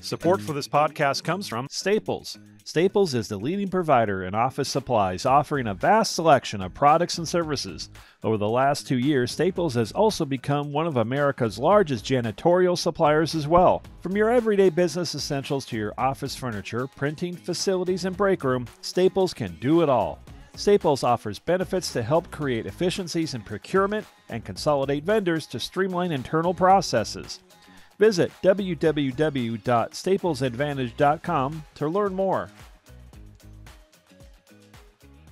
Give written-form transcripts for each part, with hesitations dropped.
Support for this podcast comes from Staples. Staples is the leading provider in office supplies, offering a vast selection of products and services. Over the last 2 years, Staples has also become one of America's largest janitorial suppliers as well. From your everyday business essentials to your office furniture, printing, facilities, and break room, Staples can do it all. Staples offers benefits to help create efficiencies in procurement and consolidate vendors to streamline internal processes. Visit www.staplesadvantage.com to learn more.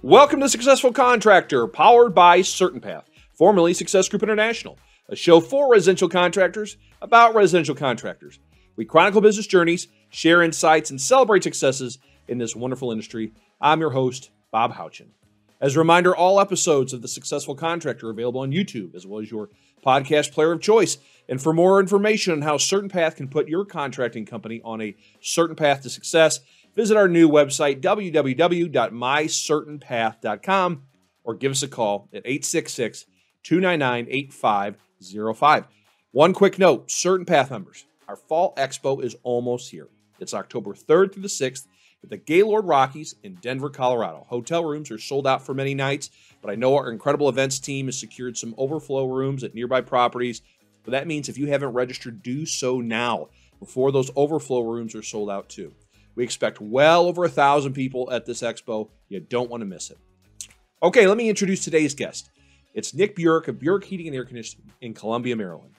Welcome to Successful Contractor, powered by CertainPath, formerly Success Group International, a show for residential contractors about residential contractors. We chronicle business journeys, share insights, and celebrate successes in this wonderful industry. I'm your host, Bob Houchin. As a reminder, all episodes of The Successful Contractor are available on YouTube, as well as your podcast player of choice. And for more information on how CertainPath can put your contracting company on a certain path to success, visit our new website, www.mycertainpath.com, or give us a call at 866-299-8505. One quick note, CertainPath members, our Fall Expo is almost here. It's October 3rd through the 6th at the Gaylord Rockies in Denver, Colorado. Hotel rooms are sold out for many nights, but I know our incredible events team has secured some overflow rooms at nearby properties. But that means if you haven't registered, do so now before those overflow rooms are sold out too. We expect well over 1,000 people at this expo. You don't want to miss it. Okay, let me introduce today's guest. It's Nick Buric of Buric Heating and Air Conditioning in Columbia, Maryland.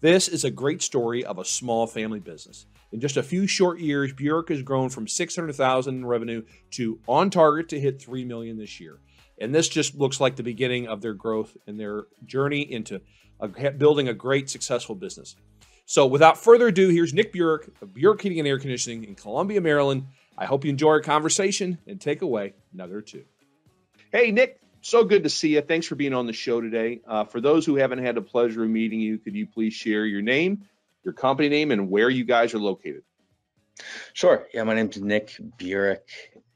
This is a great story of a small family business. In just a few short years, Buric has grown from $600,000 in revenue to on target to hit $3 million this year. And this just looks like the beginning of their growth and their journey into building a great, successful business. So without further ado, here's Nick Buric of Buric Heating and Air Conditioning in Columbia, Maryland. I hope you enjoy our conversation and take away nugget or two. Hey, Nick. So good to see you. Thanks for being on the show today. For those who haven't had the pleasure of meeting you, could you please share your name, your company name, and where you guys are located? Sure. Yeah, my name's Nick Buric,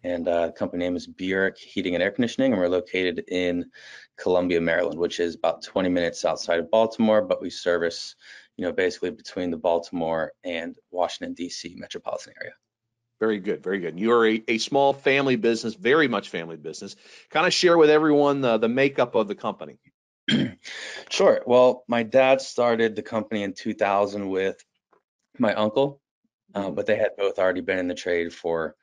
and the company name is Buric Heating and Air Conditioning, and we're located in Columbia, Maryland, which is about 20 minutes outside of Baltimore, but we service, basically between the Baltimore and Washington, D.C. metropolitan area. Very good, very good. You are a small family business, very much family business. Kind of share with everyone the makeup of the company. Sure. Well, my dad started the company in 2000 with my uncle, but they had both already been in the trade for,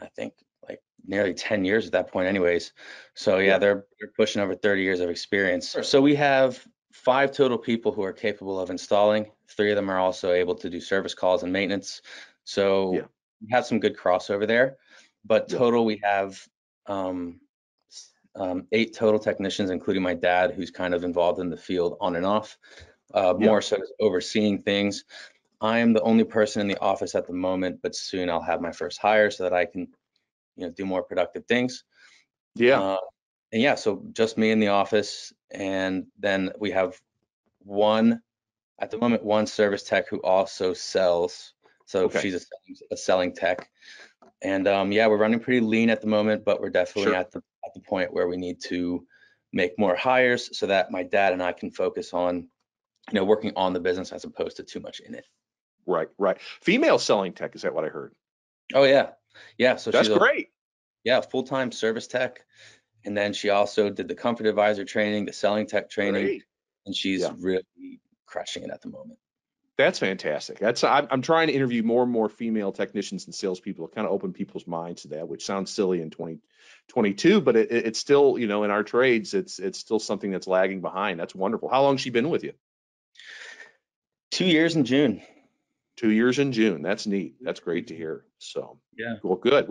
I think, like nearly 10 years at that point anyways. So yeah, they're pushing over 30 years of experience. So we have 5 total people who are capable of installing. 3 of them are also able to do service calls and maintenance. So we have some good crossover there, but total we have 8 total technicians, including my dad, who's kind of involved in the field on and off, more so overseeing things. I am the only person in the office at the moment, but soon I'll have my first hire so that I can, do more productive things. So just me in the office, and then we have one service tech who also sells. So she's a selling tech, and we're running pretty lean at the moment, but we're definitely at the point where we need to make more hires so that my dad and I can focus on, working on the business as opposed to too much in it. Right. Female selling tech, is that what I heard? Oh yeah. So that's great. Full-time service tech, and then she also did the comfort advisor training, the selling tech training, and she's really crushing it at the moment. That's fantastic. I'm trying to interview more and more female technicians and salespeople to kind of open people's minds to that, which sounds silly in 2022, but it's still, in our trades, it's still something that's lagging behind. That's wonderful. How long has she been with you? 2 years in June. 2 years in June. That's neat. That's great to hear. So well, good.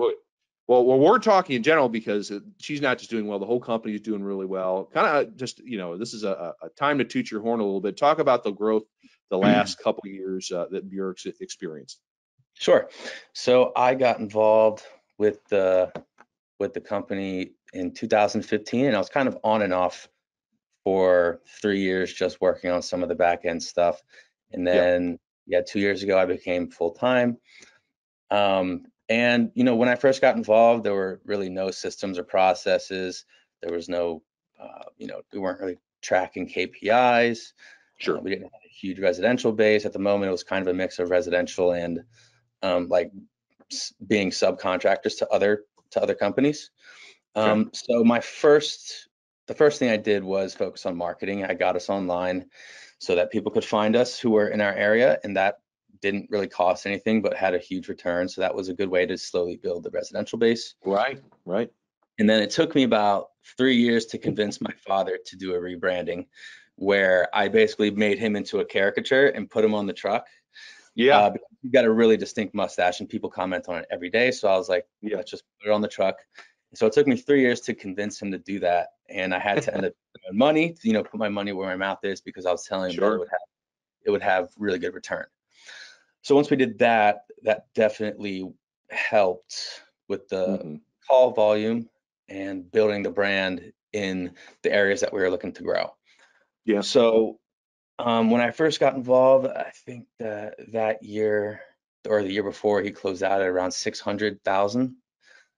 Well, we're talking in general because she's not just doing well. The whole company is doing really well. Kind of just, this is a time to toot your horn a little bit. Talk about the growth the last couple of years that Buric's experienced. Sure. So I got involved with the company in 2015, and I was kind of on and off for 3 years, just working on some of the back end stuff. And then 2 years ago, I became full time. And when I first got involved, there were really no systems or processes. There was no, we weren't really tracking KPIs. Sure. We didn't have a huge residential base. At the moment, it was kind of a mix of residential and like being subcontractors to other companies. Okay. So the first thing I did was focus on marketing. I got us online so that people could find us who were in our area, and that didn't really cost anything, but had a huge return. So that was a good way to slowly build the residential base. Right. Right. And then it took me about 3 years to convince my father to do a rebranding, where I basically made him into a caricature and put him on the truck. Yeah. Because he's got a really distinct mustache and people comment on it every day. So I was like, Yeah. let's just put it on the truck. So it took me 3 years to convince him to do that. And I had to end up spending money, put my money where my mouth is, because I was telling him that Sure. it would have really good return. So once we did that, that definitely helped with the call volume and building the brand in the areas that we were looking to grow. Yeah. So when I first got involved, I think that year or the year before, he closed out at around 600,000.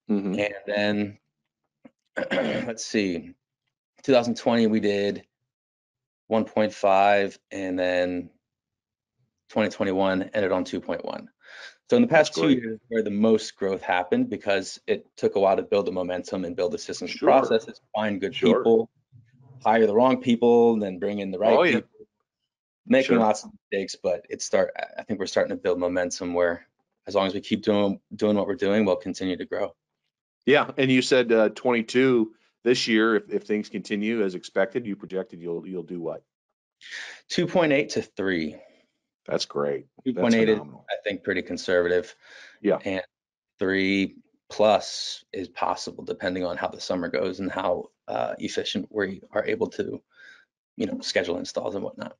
And then let's see, 2020 we did 1.5, and then 2021 ended on 2.1. So in the past 2 years, where the most growth happened, because it took a while to build the momentum and build the systems and Sure. processes, find good Sure. people, hire the wrong people, and then bring in the right Oh, yeah. people, making Sure. lots of mistakes. But I think we're starting to build momentum where, as long as we keep doing what we're doing, we'll continue to grow. Yeah. And you said 22 this year. If things continue as expected, you projected you'll do what? 2.8 to 3. That's great. 2.8 is, phenomenal. I think, pretty conservative. Yeah. And 3 plus is possible, depending on how the summer goes and how efficient we are able to, schedule installs and whatnot.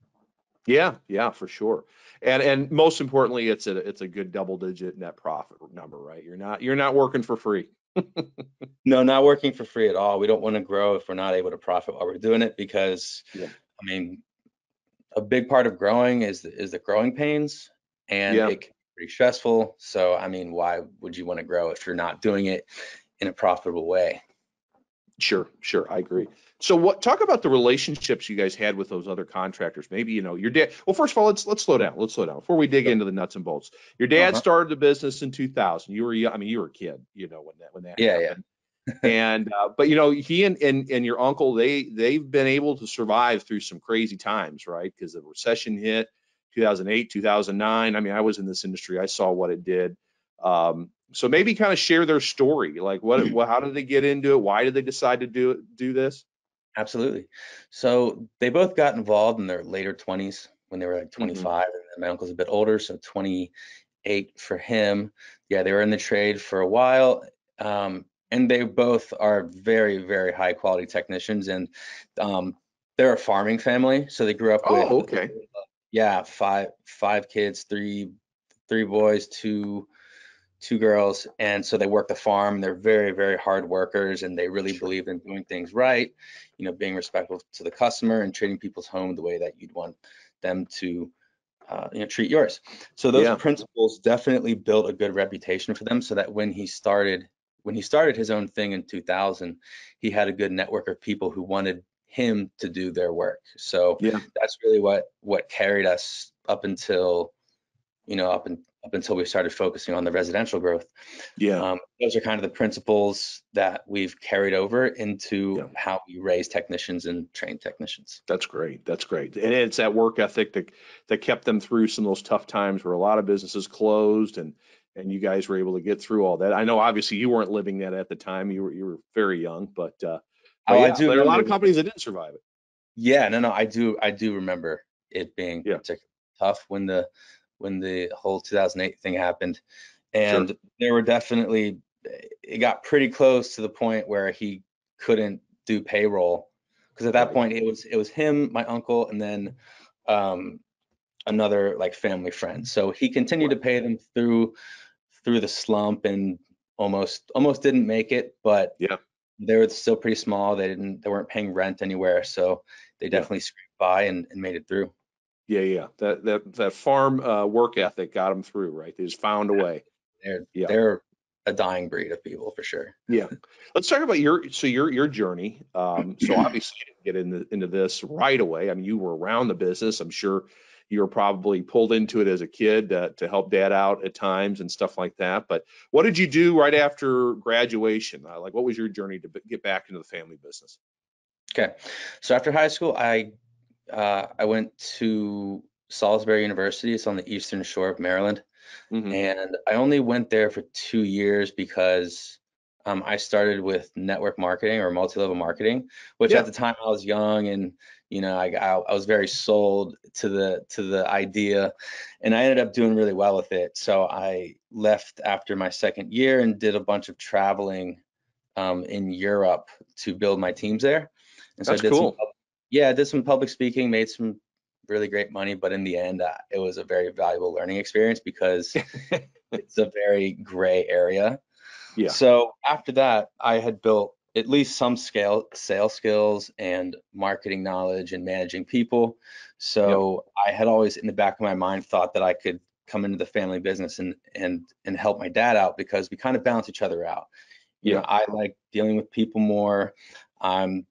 Yeah. Yeah, for sure. And most importantly, it's a good double-digit net profit number, right? You're not working for free. No, not working for free at all. We don't want to grow if we're not able to profit while we're doing it, because Yeah. I mean, a big part of growing is the growing pains, and Yeah. it can be pretty stressful. So I mean, why would you want to grow if you're not doing it in a profitable way? Sure. I agree. So talk about the relationships you guys had with those other contractors. Maybe, your dad. Well, first of all, let's slow down. Let's slow down before we dig into the nuts and bolts. Your dad started the business in 2000. You were young. I mean, you were a kid, when that Yeah, happened. And but he and your uncle, they've been able to survive through some crazy times, right? Because the recession hit 2008, 2009. I mean, I was in this industry. I saw what it did. So maybe kind of share their story. Like how did they get into it? Why did they decide to do this? Absolutely. So they both got involved in their later 20s when they were like Mm-hmm. 25, and my uncle's a bit older, so 28 for him. Yeah, they were in the trade for a while. And they both are very, very high quality technicians, and they're a farming family. So they grew up with, Oh, okay. yeah, five kids, three boys, two girls. And so they work the farm. They're very, very hard workers, and they really believe in doing things right, being respectful to the customer and treating people's home the way that you'd want them to treat yours. So those principles definitely built a good reputation for them, so that when he started his own thing in 2000, he had a good network of people who wanted him to do their work. So that's really what carried us up until up until we started focusing on the residential growth. Those are kind of the principles that we've carried over into how we raise technicians and train technicians. That's great. And it's that work ethic that kept them through some of those tough times where a lot of businesses closed, and you guys were able to get through all that. I know obviously you weren't living that at the time. You were very young, but I do. there are a lot of companies that didn't survive it. Yeah, no, I do remember it being particularly tough when the whole 2008 thing happened. And there were definitely, it got pretty close to the point where he couldn't do payroll, because at that point it was him, my uncle, and then another like family friend. So he continued to pay them through the slump, and almost didn't make it, but they were still pretty small. They weren't paying rent anywhere, so they definitely scraped by and made it through. Yeah. That farm work ethic got them through, right? They just found a way. They're a dying breed of people for sure. Yeah. Let's talk about your journey. So obviously you didn't get into this right away. I mean, you were around the business. I'm sure you were probably pulled into it as a kid to help dad out at times and stuff like that. But what did you do right after graduation? Like, what was your journey to get back into the family business? Okay. So after high school, I went to Salisbury University. It's on the Eastern Shore of Maryland. Mm-hmm. And I only went there for 2 years because I started with network marketing or multi-level marketing, which at the time I was young and I was very sold to the idea, and I ended up doing really well with it. So I left after my second year and did a bunch of traveling in Europe to build my teams there. And so That's cool. I did some public speaking, made some really great money, but in the end, it was a very valuable learning experience because it's a very gray area. Yeah. So after that, I had built at least some sales skills and marketing knowledge and managing people. So I had always in the back of my mind thought that I could come into the family business and help my dad out because we kind of balance each other out. You know, I like dealing with people more. I'm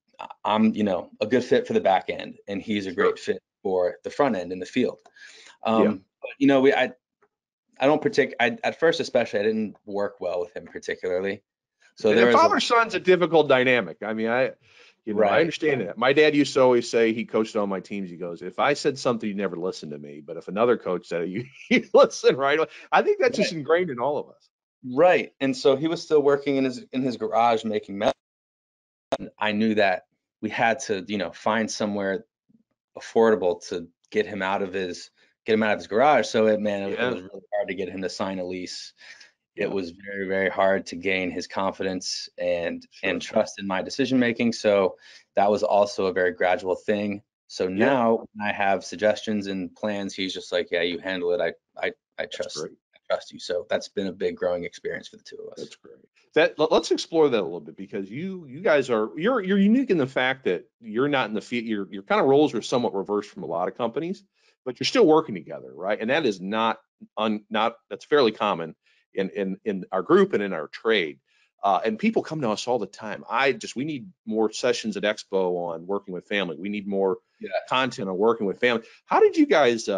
a good fit for the back end, and he's a great fit for the front end in the field. But at first especially, I didn't work well with him particularly. So and father-son's a difficult dynamic. I mean, I understand that. My dad used to always say, he coached on my teams. He goes, if I said something, you never listen to me. But if another coach said it, you listen right away. I think that's just ingrained in all of us. Right. And so he was still working in his garage making metal. I knew that we had to, find somewhere affordable to get him out of his garage. So it was really hard to get him to sign a lease. It was very, very hard to gain his confidence and trust in my decision making. So that was also a very gradual thing. So now when I have suggestions and plans, he's just like, yeah, you handle it. I trust you. So that's been a big growing experience for the two of us. That's great. Let's explore that a little bit, because you guys you're unique in the fact that you're not in the field. Your kind of roles are somewhat reversed from a lot of companies, but you're still working together, right? And that is that's fairly common in our group and in our trade. And people come to us all the time. We need more sessions at Expo on working with family. We need more content on working with family. How did you guys?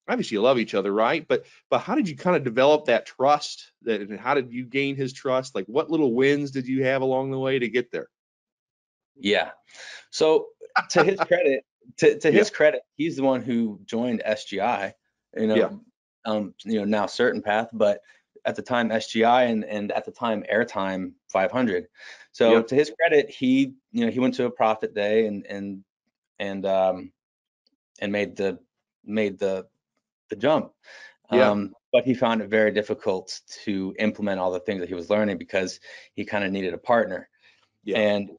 Obviously you love each other, right? But how did you kind of develop that trust? And how did you gain his trust? Like, what little wins did you have along the way to get there? Yeah. So to his credit, his credit, he's the one who joined SGI. Now Certain Path, but at the time SGI and at the time Airtime 500. So to his credit, he went to a profit day and made the jump. But he found it very difficult to implement all the things that he was learning because he kind of needed a partner. And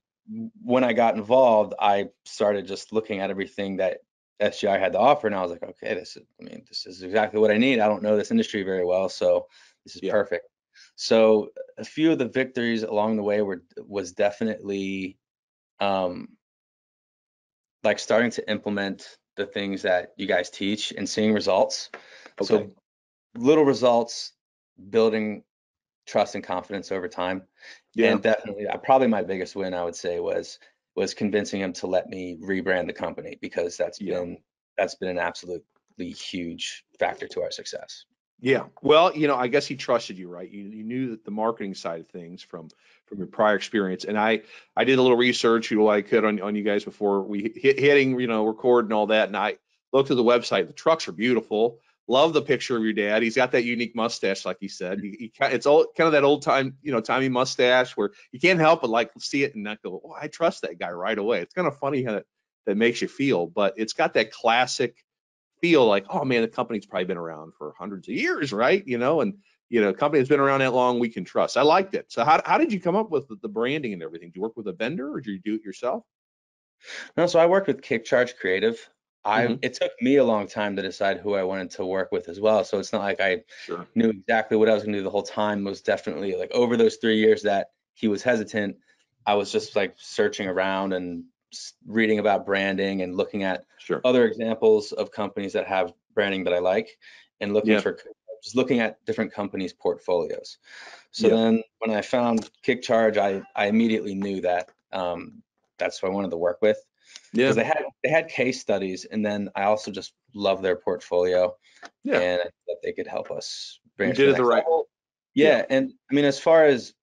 when I got involved, I started just looking at everything that SGI had to offer, and I was like, okay, this is exactly what I need. I don't know this industry very well, so this is perfect. So a few of the victories along the way was definitely like starting to implement the things that you guys teach and seeing results. So little results, building trust and confidence over time. And definitely, probably my biggest win, I would say, was convincing him to let me rebrand the company, because that's been an absolutely huge factor to our success. Yeah. Well, I guess he trusted you, right? You knew that the marketing side of things from your prior experience. And I did a little research, I could on you guys before we hitting, record and all that. And I looked at the website. The trucks are beautiful. Love the picture of your dad. He's got that unique mustache, like you said. It's all kind of that old time, timey mustache where you can't help but like see it and not go, oh, I trust that guy right away. It's kind of funny how that makes you feel, but it's got that classic feel like, oh man, the company's probably been around for hundreds of years, right? A company that's been around that long, we can trust. I liked it. So how did you come up with the branding and everything? Did you work with a vendor or did you do it yourself? No, so I worked with Kick Charge Creative. It took me a long time to decide who I wanted to work with as well. So it's not like I knew exactly what I was going to do the whole time. It was definitely like over those 3 years that he was hesitant, I was just like searching around and reading about branding and looking at other examples of companies that have branding that I like, and looking for just looking at different companies' portfolios. So then when I found KickCharge, I immediately knew that that's what I wanted to work with, because they had case studies, and then I also just love their portfolio, and that they could help us branch to the next level. And I mean, as far as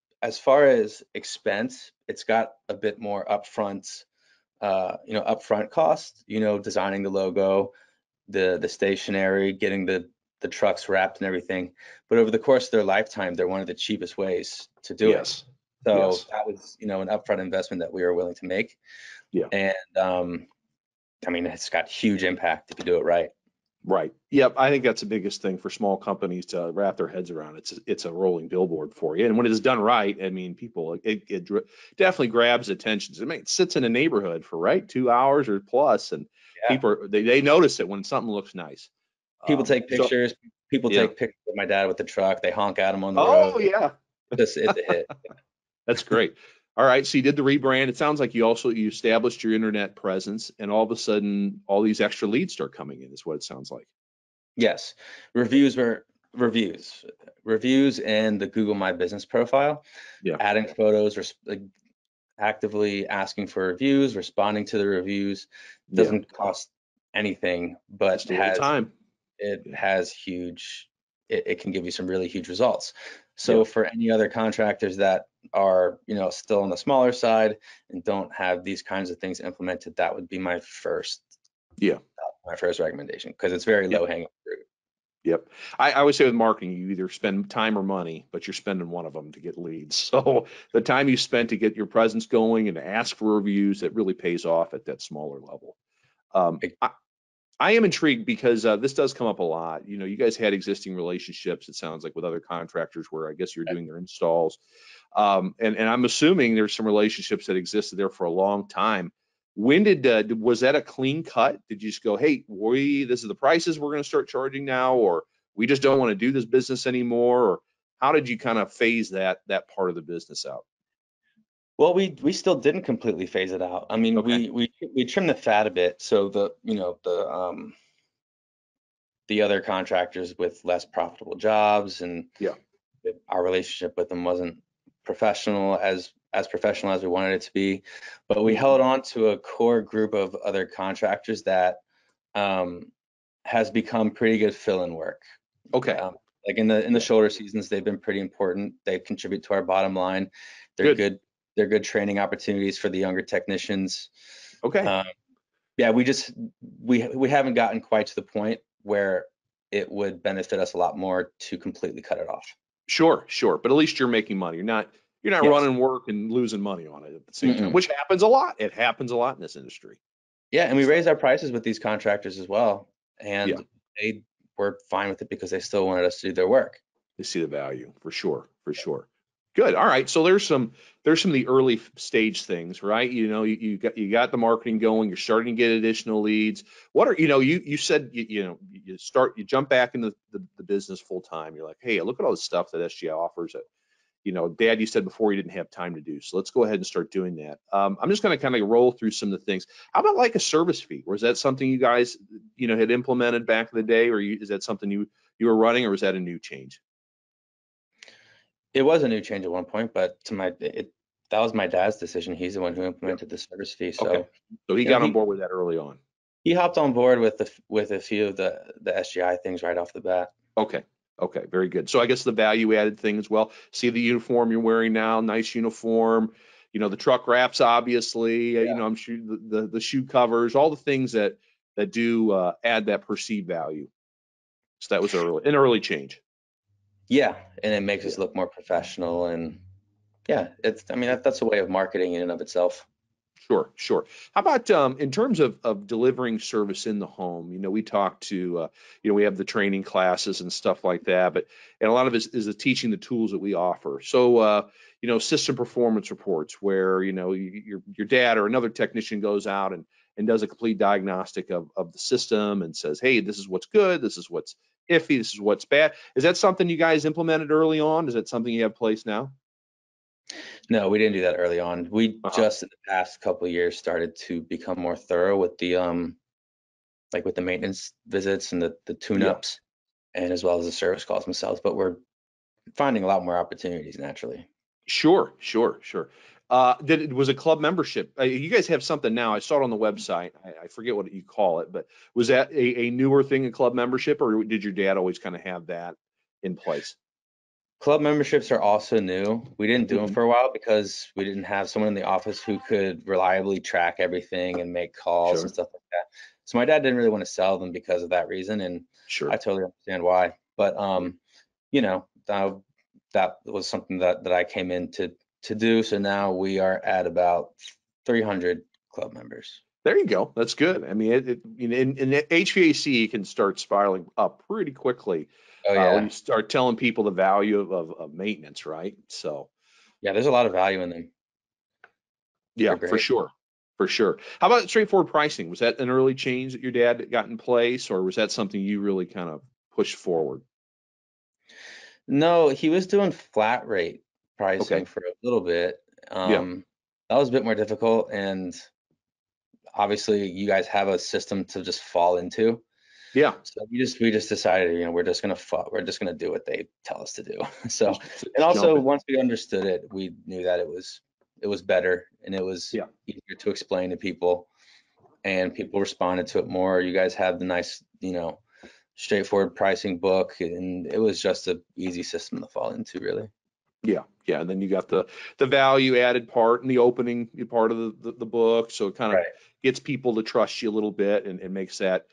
expense, it's got a bit more upfront, upfront cost, designing the logo, the stationery, getting the trucks wrapped and everything. But over the course of their lifetime, they're one of the cheapest ways to do it. So that was, an upfront investment that we were willing to make. And I mean, it's got huge impact if you do it right. Right. Yep. I think that's the biggest thing for small companies to wrap their heads around. It's a rolling billboard for you. And when it is done right, I mean, people, it definitely grabs attention. I mean, it sits in a neighborhood for 2 hours or plus, and people they notice it when something looks nice. People take pictures. People take pictures of my dad with the truck. They honk at him on the road. Oh yeah. It's a hit. That's great. All right. So you did the rebrand. It sounds like you established your internet presence, and all of a sudden all these extra leads start coming in, is what it sounds like. Yes. Reviews, and the Google My Business profile. Adding photos, actively asking for reviews, responding to the reviews. Doesn't cost anything, but it can give you some really huge results. So for any other contractors that are, still on the smaller side and don't have these kinds of things implemented, that would be my first recommendation, because it's very low hanging fruit. Yep. I always say with marketing, you either spend time or money, but you're spending one of them to get leads. So the time you spent to get your presence going and to ask for reviews, that really pays off at that smaller level. I am intrigued because this does come up a lot. You guys had existing relationships, it sounds like, with other contractors where I guess you're doing their installs. And I'm assuming there's some relationships that existed there for a long time. When was that a clean cut? Did you just go, hey, this is the prices we're going to start charging now, or we just don't want to do this business anymore? Or how did you kind of phase that part of the business out? Well, we still didn't completely phase it out. I mean, we trimmed the fat a bit. So the other contractors with less profitable jobs, and our relationship with them wasn't professional as professional as we wanted it to be. But we held on to a core group of other contractors that has become pretty good fill-in work. Okay. Like in the shoulder seasons, they've been pretty important. They contribute to our bottom line. They're good. They're good training opportunities for the younger technicians. Okay. We haven't gotten quite to the point where it would benefit us a lot more to completely cut it off. Sure. But at least you're making money. You're not running work and losing money on it at the same time, which happens a lot. It happens a lot in this industry. Yeah, and we raised our prices with these contractors as well, and they were fine with it because they still wanted us to do their work. They see the value for sure. Good. All right. So there's some of the early stage things, right? You got the marketing going. You're starting to get additional leads. What are you said you jump back into the business full time. You're like, hey, look at all the stuff that SGI offers. Dad, you said before you didn't have time to do. So let's go ahead and start doing that. I'm just going to kind of roll through some of the things. How about like a service fee? Or is that something you guys had implemented back in the day, or is that something you were running, or is that a new change? It was a new change at one point, but that was my dad's decision. He's the one who implemented the service fee. So, so he got on board with that early on. He hopped on board with a few of the SGI things right off the bat. Okay, very good. So I guess the value added thing as well. See the uniform you're wearing now, nice uniform. The truck wraps, obviously. I'm sure the shoe covers, all the things that do add that perceived value. So that was an early change. Yeah, and it makes us look more professional, and that's a way of marketing in and of itself. Sure. How about in terms of delivering service in the home? We talk to, we have the training classes and stuff like that, and a lot of it is the teaching the tools that we offer. So, system performance reports where, your dad or another technician goes out and does a complete diagnostic of the system and says, hey, this is what's good, this is what's iffy, this is what's bad. Is that something you guys implemented early on? Is that something you have in place now? No, we didn't do that early on. We just in the past couple of years started to become more thorough with the with the maintenance visits and the tune-ups. and as well as the service calls themselves. But we're finding a lot more opportunities naturally. Sure. Was a club membership? You guys have something now. I saw it on the website. I forget what you call it, but was that a newer thing, a club membership, or did your dad always kind of have that in place? Club memberships are also new. We didn't do them Mhm. for a while because we didn't have someone in the office who could reliably track everything and make calls and Sure. stuff like that. So my dad didn't really want to sell them because of that reason, and I Sure. totally understand why. But Yeah. you know, that was something that I came in to do. So now we are at about 300 club members. There you go. That's good. I mean, in HVAC can start spiraling up pretty quickly Oh when yeah, you start telling people the value of maintenance, right? So, yeah. There's a lot of value in them. yeah, They're for great. sure. For sure. How about straightforward pricing? Was that an early change that your dad got in place, or was that something you really kind of pushed forward? No, he was doing flat rate pricing Okay. for a little bit. Yeah. That was a bit more difficult, and obviously you guys have a system to just fall into. Yeah. So we just decided, we're just gonna do what they tell us to do. So, and Just jump also in. once we understood it, we knew that it was better and it was Yeah. easier to explain to people, and people responded to it more. You guys have the nice, straightforward pricing book, and it was just a easy system to fall into, really. Yeah, yeah, and then you got the value added part and the opening part of the book, so it kind of Right. gets people to trust you a little bit and makes that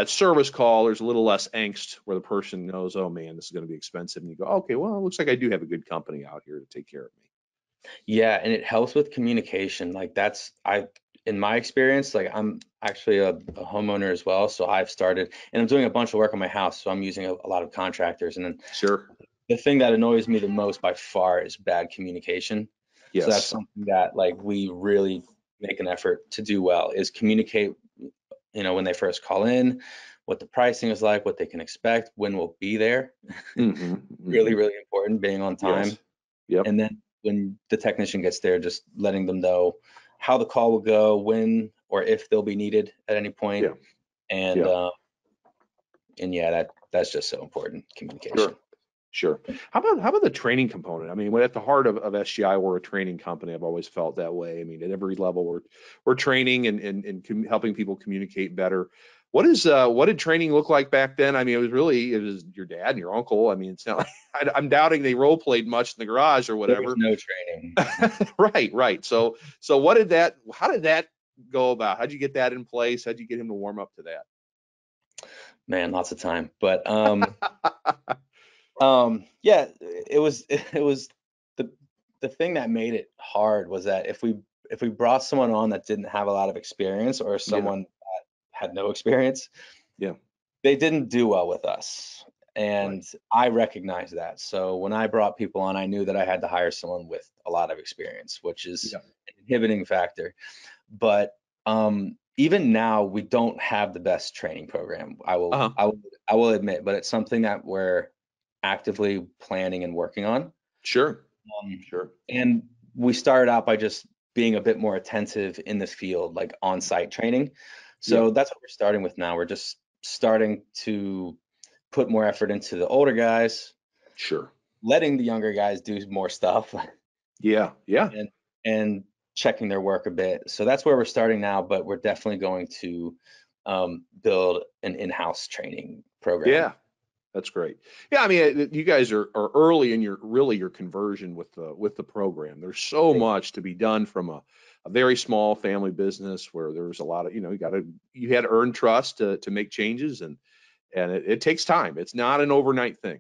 service call. There's a little less angst where the person knows, oh man, this is going to be expensive, and you go, okay, well, it looks like I do have a good company out here to take care of me. Yeah, and it helps with communication. Like in my experience, like I'm actually a homeowner as well. So I've started, and I'm doing a bunch of work on my house. So I'm using a lot of contractors. And then Sure. the thing that annoys me the most by far is bad communication. So that's Yes. something that like we really make an effort to do well is communicate, when they first call in, what the pricing is like, what they can expect, when we'll be there. Mm-hmm. Really, Mm-hmm. really important being on Yes. time. Yep. And then when the technician gets there, just letting them know how the call will go, when or if they'll be needed at any point. Yeah. And Yeah. yeah, that's just so important, communication. Sure. Sure. How about the training component? I mean, at the heart of SGI, we're a training company. I've always felt that way. I mean, at every level, we're training and helping people communicate better. What did training look like back then? I mean, it was your dad and your uncle. I mean, it's not like I'm doubting they role played much in the garage or There was whatever. no training. Right, right. So how did that go about? How'd you get that in place? How'd you get him to warm up to Man, lots of time. But that? yeah, it was the the thing that made it hard was that if we brought someone on that didn't have a lot of experience or Yeah, someone that had no experience, yeah, they didn't do well with us. right. And I recognized that. So when I brought people on, I knew that I had to hire someone with a lot of experience, which is Yeah. an inhibiting factor. But even now, we don't have the best training program. I will, Uh-huh. I will, I will admit, but it's something that we're actively planning and working on. Sure, Um, sure. and we started out by just being a bit more attentive in the field, like on-site training. Yeah, So that's what we're starting with now. We're just starting to put more effort into the older guys, sure. letting the younger guys do more stuff Yeah, yeah, and and checking their work a bit. So that's where we're starting now, but we're definitely going to build an in-house training program. yeah. That's great. Yeah, I mean, you guys are early in your conversion with the program. There's so much to be done from a very small family business where there's a lot of, you had to earn trust to make changes and it takes time. It's not an overnight thing.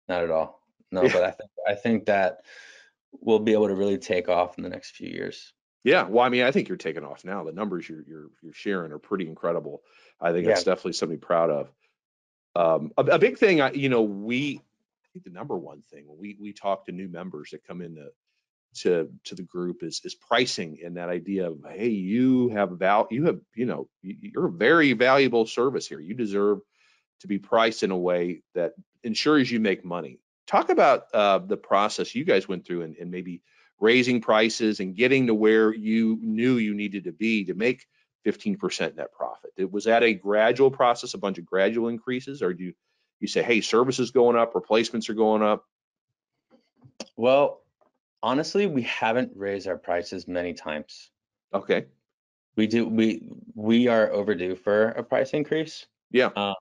Not at all. No, Yeah. but I think that we'll be able to really take off in the next few years. Yeah. Well, I mean, I think you're taking off now. The numbers you're sharing are pretty incredible. I think Yeah, that's definitely something to be proud of. A big thing, I think the number one thing when we talk to new members that come in to the group is pricing and that idea of, hey, you're a very valuable service here. You deserve to be priced in a way that ensures you make money. Talk about the process you guys went through and maybe raising prices and getting to where you knew you needed to be to make 15% net profit. Was that a gradual process, a bunch of gradual increases, or do you say, hey, service is going up, replacements are going up? Well, honestly, we haven't raised our prices many times. Okay. We are overdue for a price increase. Yeah.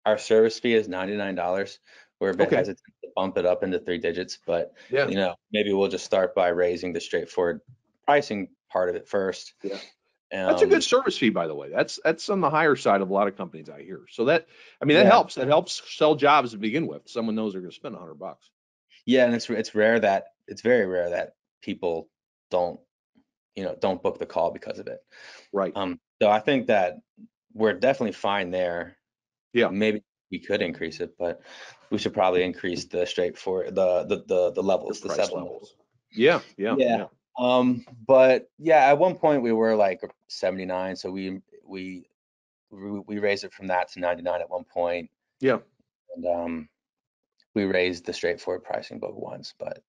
Our service fee is $99. We're a bit Okay. hesitant to bump it up into 3 digits, but Yeah. maybe we'll just start by raising the straightforward pricing part of it first. Yeah. That's a good service fee, by the way. That's on the higher side of a lot of companies I hear. So that helps. That helps sell jobs to begin with. Someone knows they're going to spend $100. Yeah, and it's very rare that people don't book the call because of it. Right. So I think that we're definitely fine there. Yeah. Maybe we could increase it, but we should probably increase the straightforward the levels, the 7 levels. Yeah. But yeah, at one point we were like 79, so we raised it from that to 99 at one point. Yeah. And we raised the straightforward pricing both once, but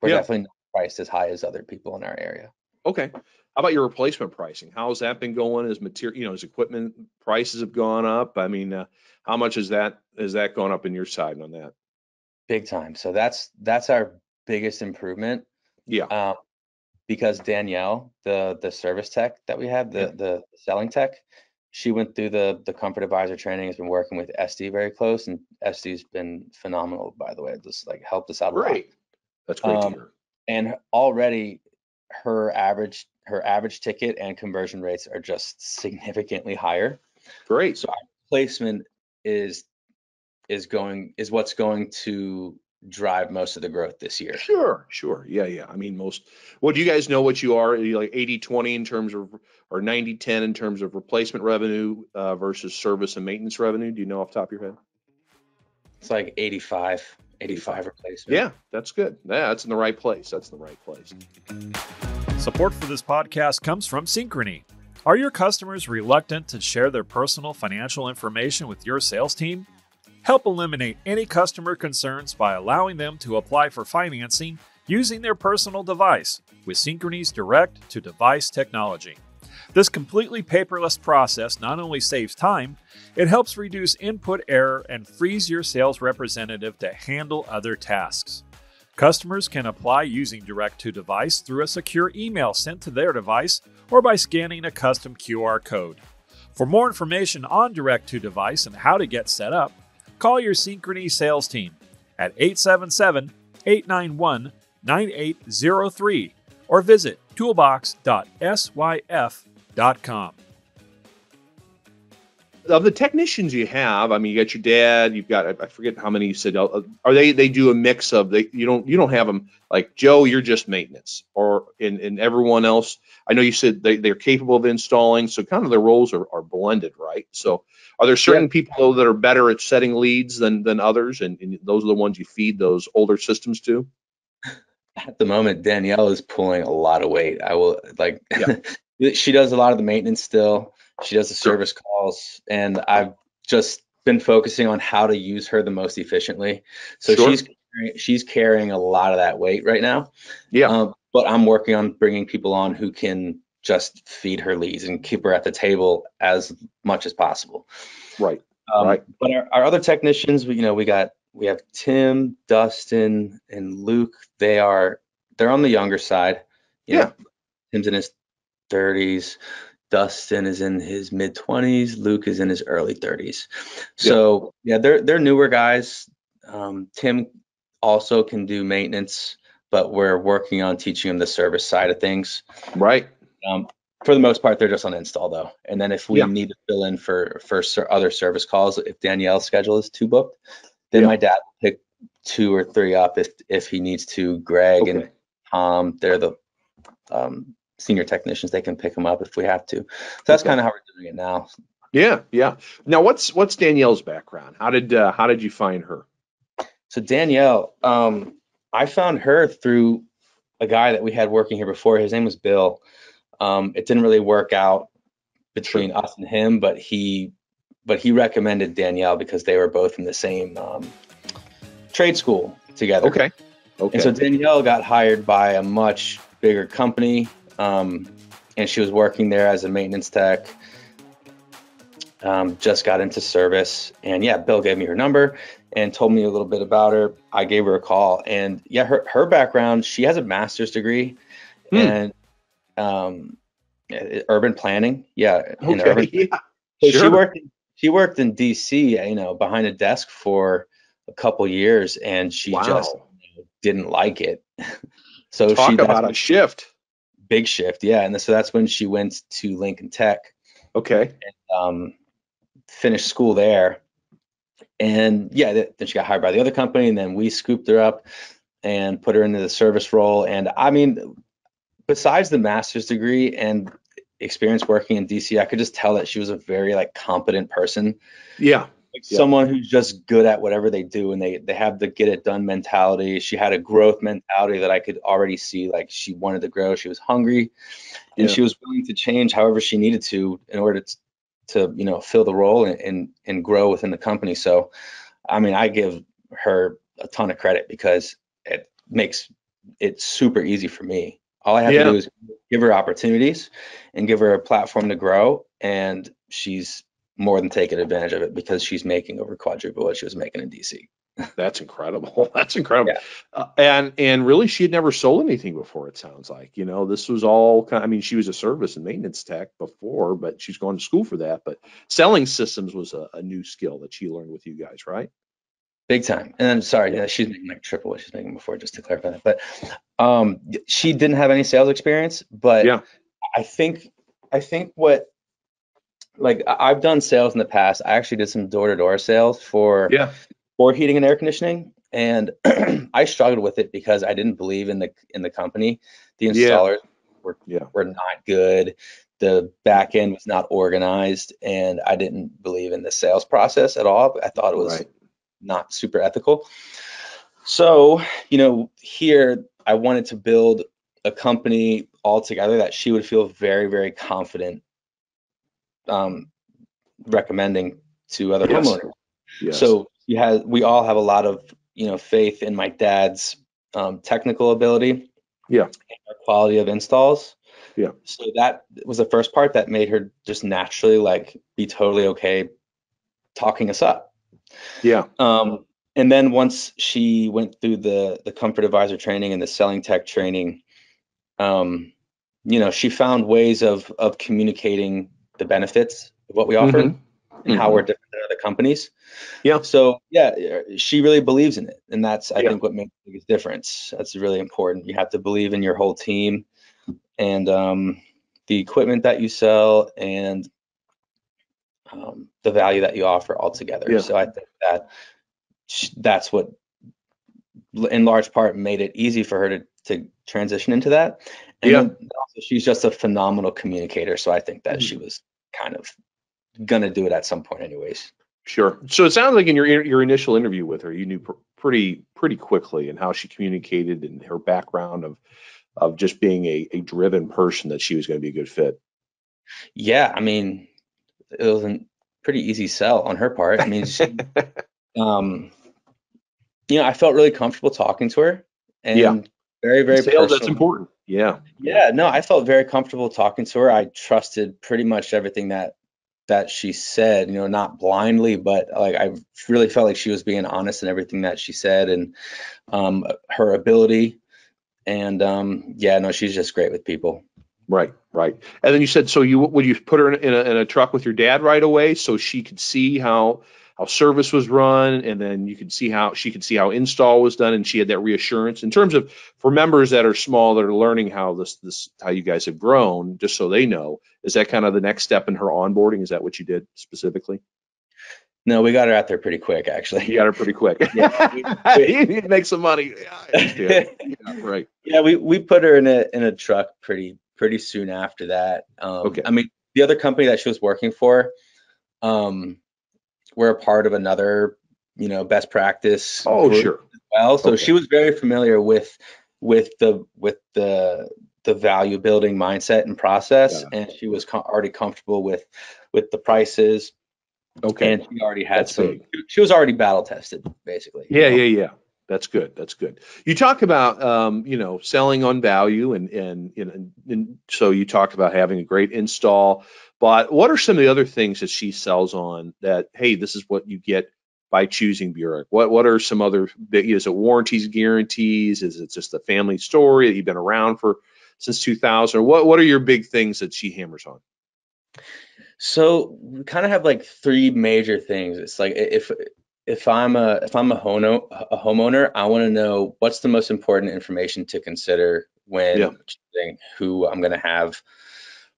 we're definitely not priced as high as other people in our area. Okay. How about your replacement pricing? How has that been going? As material, as equipment prices have gone up? I mean, how much has that gone up in your side on that? Big time. So that's our biggest improvement. Yeah. Because Danielle, the service tech that we have, the selling tech, she went through the Comfort Advisor training, has been working with SD very close, and SD's been phenomenal, by the way. Just like helped us out a lot. Great. That's great to hear. And already her average ticket and conversion rates are just significantly higher. Great. So our placement is what's going to drive most of the growth this year. Sure. Yeah. I mean, do you guys know what you are? Are you like 80-20 in terms of, or 90-10 in terms of replacement revenue versus service and maintenance revenue? Do you know off the top of your head? It's like 85 replacement. Yeah, that's good. Yeah, that's in the right place. Support for this podcast comes from Synchrony. Are your customers reluctant to share their personal financial information with your sales team? Help eliminate any customer concerns by allowing them to apply for financing using their personal device with Synchrony's direct-to-device technology. This completely paperless process not only saves time, it helps reduce input error and frees your sales representative to handle other tasks. Customers can apply using direct-to-device through a secure email sent to their device or by scanning a custom QR code. For more information on direct-to-device and how to get set up, call your Synchrony sales team at 877-891-9803 or visit toolbox.syf.com. Of the technicians you have, I mean, you got your dad, you've got, I forget how many you said, are they do a mix of, you don't have them like, Joe, you're just maintenance, or in everyone else, I know you said they're capable of installing, so kind of their roles are blended, right? So are there certain people though that are better at setting leads than others, and those are the ones you feed those older systems to? At the moment, Danielle is pulling a lot of weight. She does a lot of the maintenance still. She does the service calls, and I've just been focusing on how to use her the most efficiently. So she's carrying a lot of that weight right now. Yeah. But I'm working on bringing people on who can just feed her leads and keep her at the table as much as possible. Right. But our other technicians, we have Tim, Dustin, and Luke. They're on the younger side. Tim's in his 30s. Dustin is in his mid-20s. Luke is in his early 30s. So they're newer guys. Tim also can do maintenance, but we're working on teaching him the service side of things. Right. For the most part, they're just on install though. And then if we need to fill in for other service calls, if Danielle's schedule is too booked, then my dad will pick 2 or 3 up if he needs to. Greg and Tom, they're the senior technicians. They can pick them up if we have to. So that's kind of how we're doing it now. Yeah. Now, what's Danielle's background? How did you find her? So Danielle, I found her through a guy that we had working here before. His name was Bill. It didn't really work out between us and him, but he recommended Danielle because they were both in the same trade school together. Okay. And so Danielle got hired by a much bigger company, and she was working there as a maintenance tech. just got into service, and yeah, Bill gave me her number and told me a little bit about her. I gave her a call, and yeah, her background, she has a master's degree and urban planning. Yeah, in urban. Yeah. So Sure. she worked in DC, behind a desk for a couple years, and she just Wow. didn't like it. So Talk that's about a shift. big shift. Yeah. And so that's when she went to Lincoln Tech, Okay. finished school there. And yeah, then she got hired by the other company, and then we scooped her up and put her into the service role. And I mean, besides the master's degree and experience working in DC, I could just tell that she was a very competent person. Yeah. Someone who's just good at whatever they do, and they have the get it done mentality. She had a growth mentality that I could already see. Like, she wanted to grow, she was hungry, and she was willing to change however she needed to in order to fill the role and grow within the company. So I mean, I give her a ton of credit because it makes it super easy for me. All I have to do is give her opportunities and give her a platform to grow, and she's more than taking advantage of it because she's making over quadruple what she was making in DC. That's incredible. That's incredible. Yeah. And really, she had never sold anything before, it sounds like. This was all I mean, she was a service and maintenance tech before, but she's going to school for that. But selling systems was a new skill that she learned with you guys, right? Big time. And then, sorry, she's making triple what she's making before, just to clarify that. But she didn't have any sales experience, but I think what, I've done sales in the past. I actually did some door-to-door sales for heating and air conditioning, and I struggled with it because I didn't believe in the company. The installers were not good. The back end was not organized, and I didn't believe in the sales process at all. I thought it was not super ethical. So, here I wanted to build a company altogether that she would feel very, very confident recommending to other homeowners. So we all have a lot of faith in my dad's technical ability, and our quality of installs. So that was the first part that made her just naturally be totally okay talking us up. And then once she went through the comfort advisor training and the selling tech training, she found ways of communicating the benefits of what we offered and how we're different than other companies. So she really believes in it, and that's I think what makes the biggest difference. That's really important. You have to believe in your whole team and the equipment that you sell and the value that you offer altogether. So I think that's what in large part made it easy for her to transition into that. And then also, she's just a phenomenal communicator. So I think that she was kind of gonna do it at some point anyways. Sure. So it sounds like in your initial interview with her, you knew pretty quickly and how she communicated and her background of just being a driven person, that she was going to be a good fit. Yeah, I mean, it was a pretty easy sell on her part. I mean, she, I felt really comfortable talking to her, and very, very sales, personal. that's important. Yeah, no, I felt very comfortable talking to her. I trusted pretty much everything that she said, not blindly, but I really felt like she was being honest in everything that she said, and her ability. And she's just great with people. Right. And then you said, so would you put her in a truck with your dad right away so she could see how service was run, and then she could see how install was done, and she had that reassurance in terms of, for members that are small that are learning how how you guys have grown, just so they know, is that kind of the next step in her onboarding? Is that what you did specifically? No, we got her out there pretty quick, actually. You got her pretty quick. You need to make some money. Right. Yeah, we put her in a truck pretty soon after that. I mean, the other company that she was working for, we're a part of another, best practice. Oh, sure. As well, so she was very familiar with the value building mindset and process, and she was already comfortable with the prices. And she already had she was already battle tested, basically. Yeah. That's good. That's good. You talk about selling on value, and so you talked about having a great install. But what are some of the other things that she sells on that, hey, this is what you get by choosing Buric? What are some other, is it warranties, guarantees? Is it just a family story that you've been around for since 2000? Or what are your big things that she hammers on? So we kind of have like three major things. It's like if I'm a homeowner, I want to know what's the most important information to consider Yeah. when choosing who I'm going to have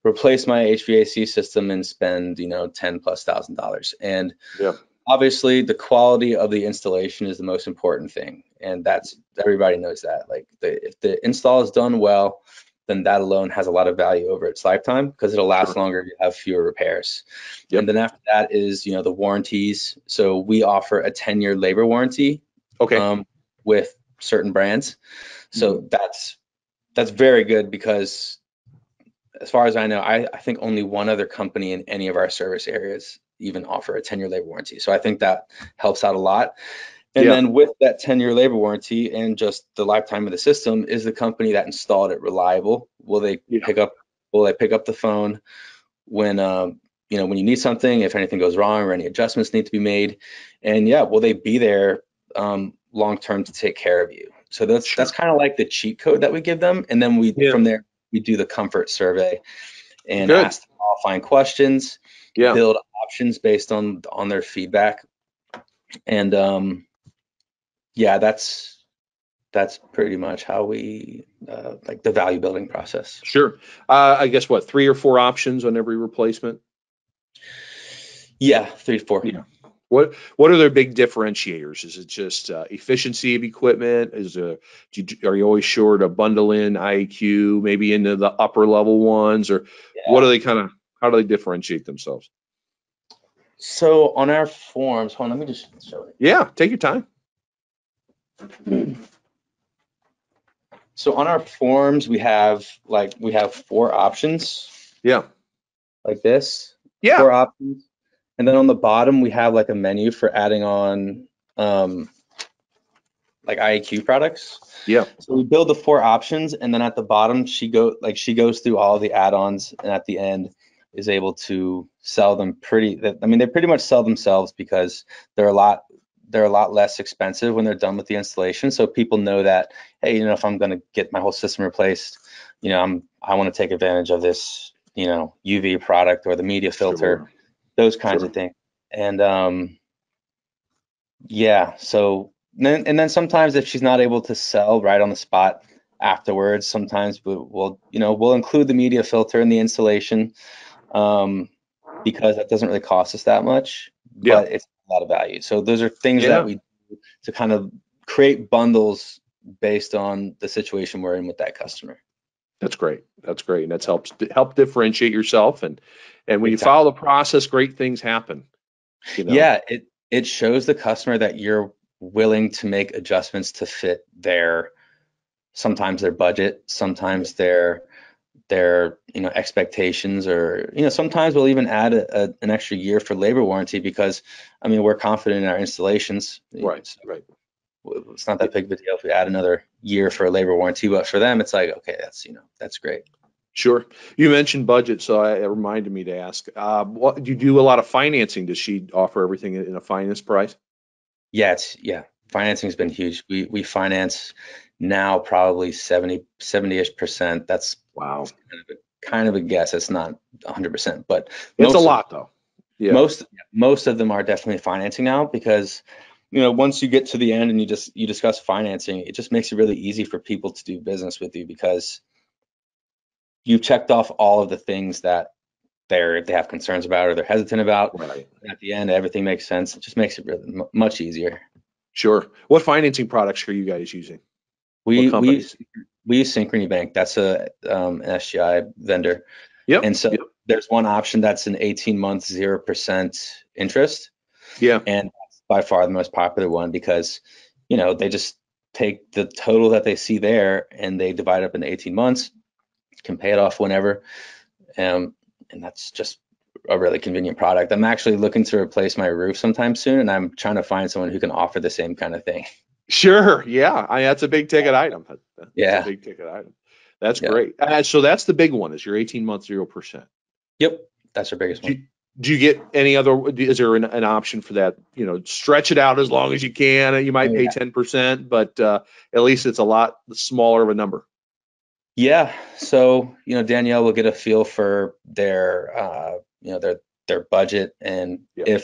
replace my HVAC system and spend, $10,000+. And Yeah. obviously the quality of the installation is the most important thing. And that's, everybody knows that. Like if the install is done well, then that alone has a lot of value over its lifetime because it'll last Sure. longer, you have fewer repairs. Yep. And then after that is, the warranties. So we offer a 10-year labor warranty Okay. with certain brands. So that's very good because as far as I know, I think only one other company in any of our service areas even offer a 10-year labor warranty. So I think that helps out a lot. And Yeah. then with that 10-year labor warranty and just the lifetime of the system, is the company that installed it reliable? Will they pick up the phone when when you need something, if anything goes wrong or any adjustments need to be made? And will they be there long term to take care of you? So that's kind of like the cheat code that we give them. And then from there we do the comfort survey and ask them qualifying questions, build options based on their feedback. And that's pretty much how we like the value building process. Sure. I guess what, 3 or 4 options on every replacement? Yeah, 3 to 4. Yeah. What are their big differentiators? Is it just efficiency of equipment? Are you always sure to bundle in IAQ maybe into the upper level ones, or what are they how do they differentiate themselves? So on our forms, hold on, let me just show it. Yeah, take your time. So on our forms, we have 4 options. Yeah. Like this. Yeah. 4 options. And then on the bottom, we have like a menu for adding on like IAQ products. Yeah. So we build the 4 options, and then at the bottom, she goes through all the add-ons, and at the end is able to sell them they pretty much sell themselves because they're a lot less expensive when they're done with the installation. So people know that, hey, if I'm going to get my whole system replaced, I want to take advantage of this, UV product or the media filter, those kinds of things. And so then sometimes if she's not able to sell right on the spot afterwards, sometimes we'll include the media filter in the installation because that doesn't really cost us that much, but it's a lot of value. So those are things that we do to kind of create bundles based on the situation we're in with that customer. That's great. That's great. And that's help differentiate yourself. And when you follow the process, great things happen. Yeah, it shows the customer that you're willing to make adjustments to fit sometimes their budget, sometimes their expectations, or sometimes we'll even add an extra year for labor warranty because we're confident in our installations. Right. It's not that big of a deal if we add another year for a labor warranty, but for them it's like, okay, that's great. Sure. You mentioned budget, so it reminded me to ask, what do you do? A lot of financing? Does she offer everything in a finance price? Yeah, financing has been huge. We finance now probably 70-ish%. That's wow. Kind of a guess. It's not 100%, but it's a lot though. Yeah. Most of them are definitely financing now because once you get to the end and you discuss financing, it just makes it really easy for people to do business with you because you've checked off all of the things that they have concerns about or they're hesitant about. Right. And at the end, everything makes sense. It just makes it really much easier. Sure. What financing products are you guys using? We use Synchrony Bank. That's an SGI vendor. Yep. And so there's one option that's an 18-month 0% interest. Yeah. And that's by far the most popular one because they just take the total that they see there and they divide it up into 18 months, can pay it off whenever. And that's just a really convenient product. I'm actually looking to replace my roof sometime soon, and I'm trying to find someone who can offer the same kind of thing. Sure. Yeah. That's a big ticket item. That's a Yeah. big ticket item. That's Yeah. great. So that's the big one is your 18 month 0%. Yep. That's our biggest Do, one. do you get any other, is there an option for that? Stretch it out as long as you can. You might Oh, pay yeah. 10%, but at least it's a lot smaller of a number. Yeah. So, Danielle will get a feel for their budget, and Yeah.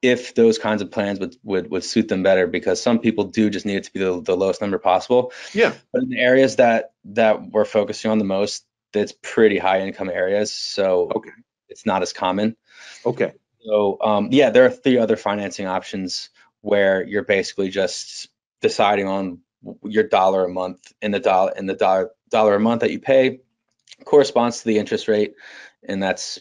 if those kinds of plans would suit them better, because some people do just need it to be the lowest number possible. Yeah. But in the areas that we're focusing on the most, it's pretty high income areas, so Okay. it's not as common. Okay. So yeah, there are 3 other financing options where you're basically just deciding on your dollar a month, and the dollar a month that you pay corresponds to the interest rate, and that's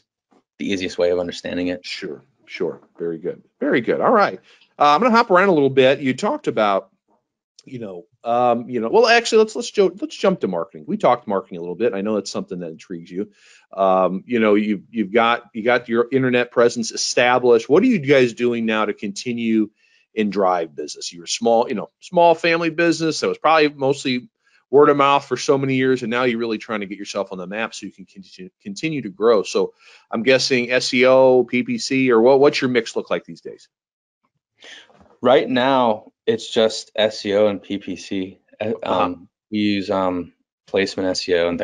the easiest way of understanding it. Sure. Sure. Very good. Very good. All right. I'm going to hop around a little bit. You talked about, well, actually, let's jump to marketing. We talked marketing a little bit. I know it's something that intrigues you. You've got your internet presence established. What are you guys doing now to continue and drive business? You were small family business that was probably mostly word of mouth for so many years, and now you're really trying to get yourself on the map so you can continue to grow. So I'm guessing SEO, PPC, or what's your mix look like these days? Right now, it's just SEO and PPC. We use placement SEO, and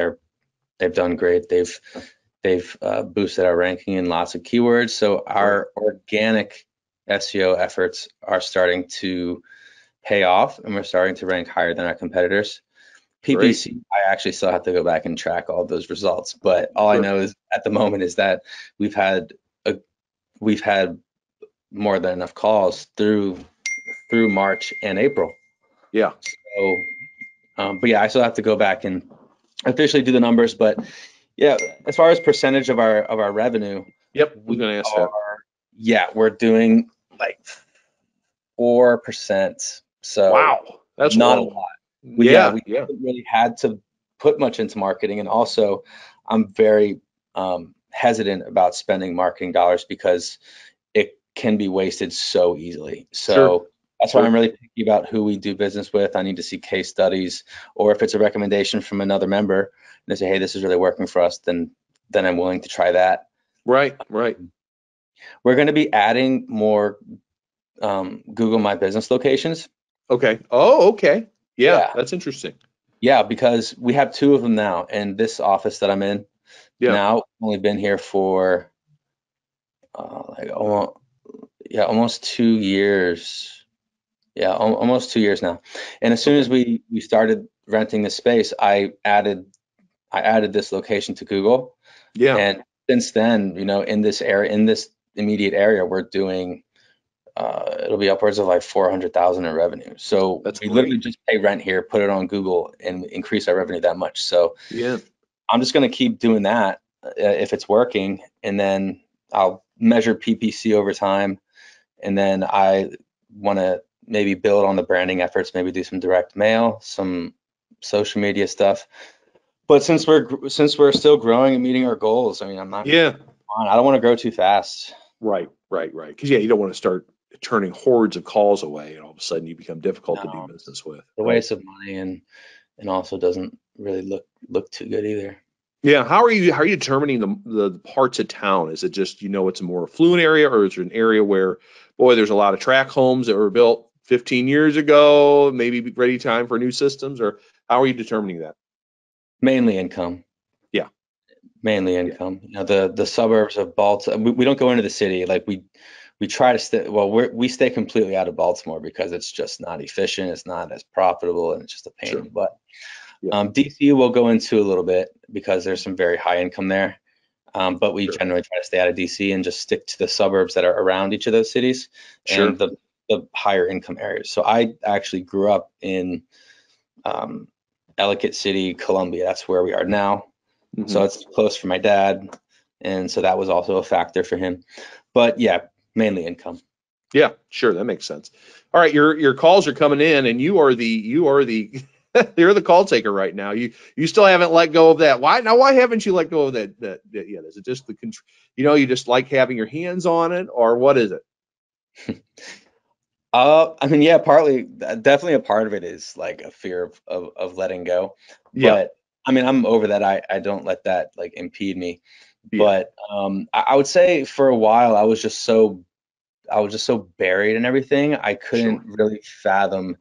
they've done great. They've boosted our ranking in lots of keywords. So our organic SEO efforts are starting to pay off, and we're starting to rank higher than our competitors. PPC, Great. I actually still have to go back and track all those results, but all I know is at the moment is that we've had more than enough calls through March and April. Yeah. So, but yeah, I still have to go back and officially do the numbers. But yeah, as far as percentage of our revenue, Yep. We're going to ask that. Yeah, we're doing like 4%. So Wow, that's not low. a lot. We haven't really had to put much into marketing, and also I'm very hesitant about spending marketing dollars because it can be wasted so easily. So that's why I'm really picky about who we do business with. I need to see case studies, or if it's a recommendation from another member and they say, hey, this is really working for us, then I'm willing to try that. Right. We're going to be adding more Google My Business locations. Okay. Oh, okay. Yeah, that's interesting. Yeah, because we have 2 of them now, and this office that I'm in now, only been here for almost 2 years. Yeah, almost 2 years now. And as soon as we started renting the space, I added this location to Google. Yeah. And since then, in this immediate area, we're doing it'll be upwards of like 400,000 in revenue. So we literally just pay rent here, put it on Google, and increase our revenue that much. So yeah, I'm just going to keep doing that if it's working, and then I'll measure PPC over time, and then I want to maybe build on the branding efforts, maybe do some direct mail, some social media stuff. But since we're still growing and meeting our goals, I mean, I don't want to grow too fast. Right. Because you don't want to start turning hordes of calls away, and all of a sudden you become difficult to do business with. The waste of money, and also doesn't really look too good either. Yeah. How are you determining the parts of town? Is it just it's a more affluent area, or is it an area where, boy, there's a lot of tract homes that were built 15 years ago, maybe ready time for new systems, or how are you determining that? Mainly income. Yeah. Mainly income. The suburbs of Baltimore, we don't go into the city. Like we try to stay, we stay completely out of Baltimore because it's just not efficient, it's not as profitable, and it's just a pain in the butt. DC we'll go into a little bit because there's some very high income there. But we generally try to stay out of DC and just stick to the suburbs that are around each of those cities and the higher income areas. So I actually grew up in Ellicott City, Columbia. That's where we are now. Mm-hmm. So it's close for my dad. And so that was also a factor for him. But yeah, mainly income. Yeah, sure. That makes sense. All right. Your calls are coming in, and you're the call taker right now. You still haven't let go of that. Why haven't you let go of that yet? Is it just you just like having your hands on it, or what is it? I mean, yeah, partly, definitely a part of it is like a fear of letting go. Yeah. But I mean, I'm over that. I don't let that like impede me. Yeah. But I would say for a while I was just so buried in everything. I Sure. couldn't really fathom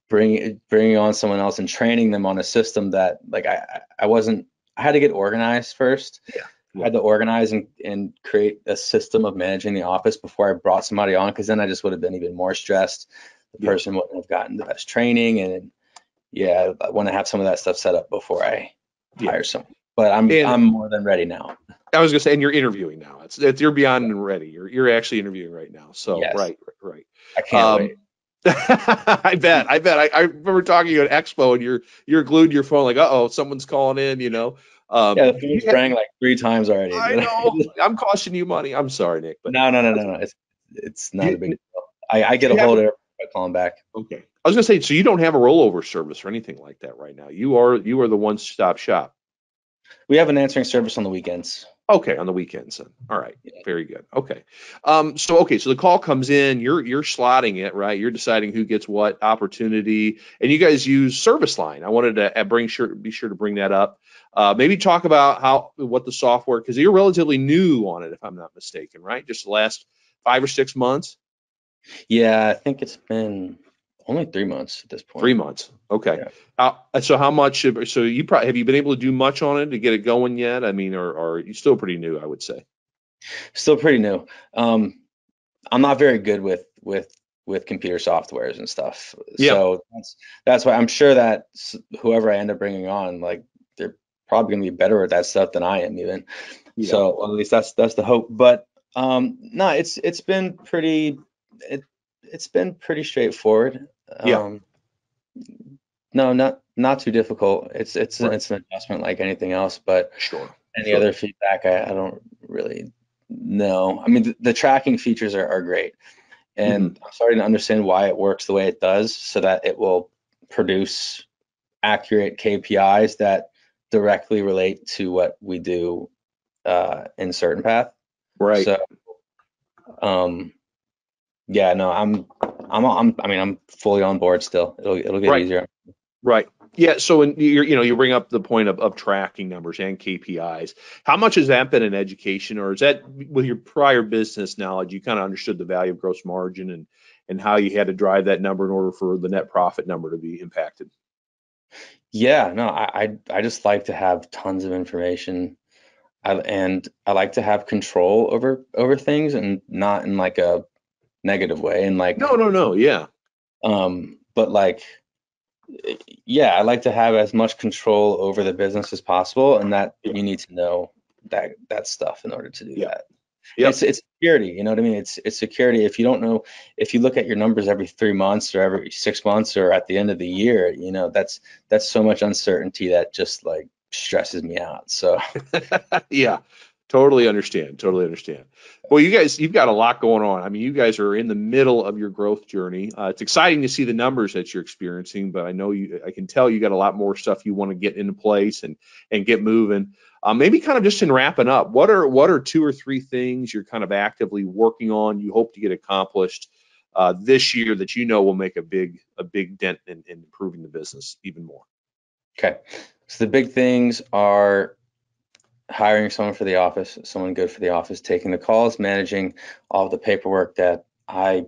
bringing on someone else and training them on a system that like I wasn't. I had to get organized first. Yeah. I Yeah. had to organize and create a system of managing the office before I brought somebody on, because then I just would have been even more stressed. The Yeah. person wouldn't have gotten the best training, and yeah, I want to have some of that stuff set up before I Yeah. hire someone. But And I'm more than ready now. I was gonna say, and you're interviewing now. It's you're beyond ready. You're actually interviewing right now. So Yes, right. I can't wait. I bet. I remember talking to you at Expo, and you're glued to your phone, like, uh-oh, someone's calling in. Yeah, the phone's Yeah, rang like 3 times already. I know. I'm costing you money. I'm sorry, Nick, but No. It's not you, a big deal. I do get a you have hold of everybody by calling back. okay. I was gonna say, so you don't have a rollover service or anything like that right now. You are the one-stop shop. We have an answering service on the weekends. Okay, on the weekends then. All right. Yeah. Very good. Okay. So the call comes in, you're slotting it, right? You're deciding who gets what opportunity, and you guys use service line. I wanted to be sure to bring that up. Maybe talk about what the software, because you're relatively new on it, if I'm not mistaken, right? Just the last 5 or 6 months. Yeah, I think it's been only 3 months at this point. 3 months. Okay. Yeah. So how much? So you probably have you been able to do much on it to get it going yet? I mean, or are you still pretty new? I would say. Still pretty new. I'm not very good with computer softwares and stuff. Yeah. So that's why I'm sure that whoever I end up bringing on, like they're probably gonna be better at that stuff than I am even. Yeah. So at least that's the hope. But no, it's been it's been pretty straightforward. Yeah. No, not too difficult. Right. It's an adjustment like anything else, but Sure. any Sure. other feedback, I don't really know. I mean, the tracking features are great, Hmm. and I'm starting to understand why it works the way it does, so that it will produce accurate KPIs that directly relate to what we do in Certain Path. Right. So, um, yeah, no, I mean, I'm fully on board still. It'll get Right. easier. Right. Yeah. So you bring up the point of tracking numbers and KPIs. How much has that been in education, or is that with your prior business knowledge, you kind of understood the value of gross margin and how you had to drive that number in order for the net profit number to be impacted? Yeah, no, I just like to have tons of information. And I like to have control over things, and not in like a negative way. And like, No, no, no. Yeah. but like, yeah, I like to have as much control over the business as possible, and that Yeah. you need to know that stuff in order to do Yeah. that. And Yep. it's security, you know what I mean? It's security. If you don't know, if you look at your numbers every 3 months or every 6 months or at the end of the year, that's so much uncertainty that just like stresses me out. So Yeah, totally understand. Totally understand. Well, you've got a lot going on. I mean, you guys are in the middle of your growth journey. It's exciting to see the numbers that you're experiencing, but I can tell you got a lot more stuff you want to get into place and get moving. Maybe kind of just in wrapping up, what are 2 or 3 things you're kind of actively working on? You hope to get accomplished this year that will make a big dent in improving the business even more. okay. So the big things are hiring someone for the office, someone good for the office, taking the calls, managing all of the paperwork that I'm